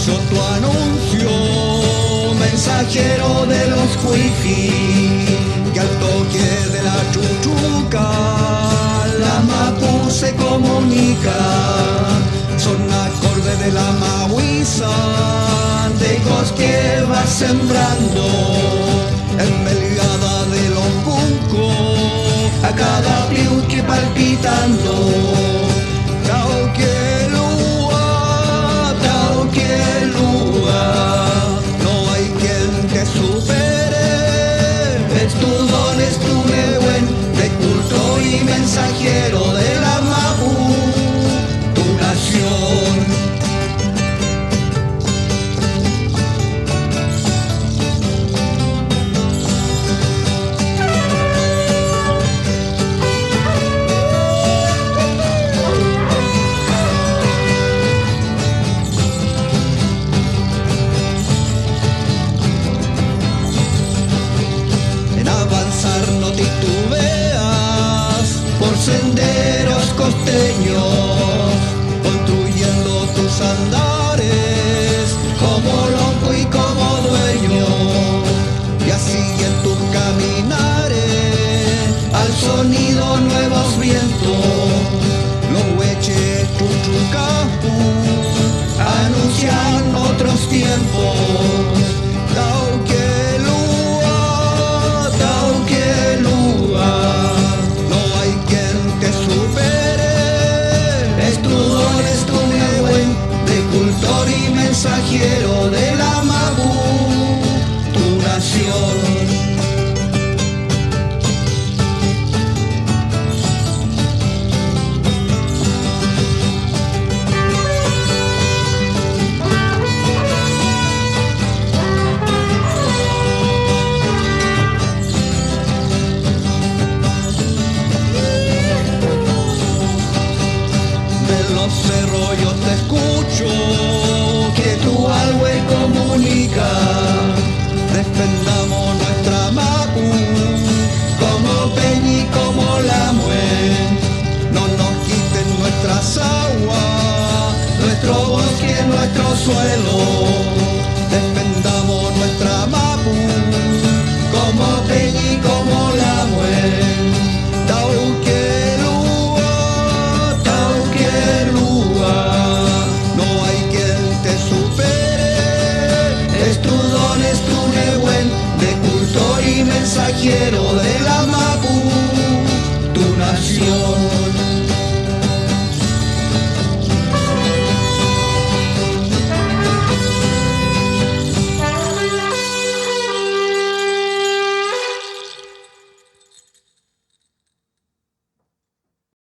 yo tu anuncio, mensajero de los wifi, que al toque de la chuchuca la mapu se comunica. Son acordes de la mahuiza, de hijos que va sembrando en melgada de los juncos, a cada piuque palpitando. No hay quien te supere, es tu don, es tu buen de culto y mensajero de la mapu, tu nación. No titubeas por senderos costeños, construyendo tus andares como loco y como dueño, y así en tus caminares al sonido nuevos vientos, los hueches chuchucapu anuncian otros tiempos. Y mensajero de la mapu, tu nación. De los cerros yo te escucho, que tu alwe comunica. Defendamos nuestra mapu, como Peñi, como Lamue. No nos quiten nuestras aguas, nuestro bosque, nuestro suelo. Defendamos nuestra mapu, como Peñi, como Lamue. Quiero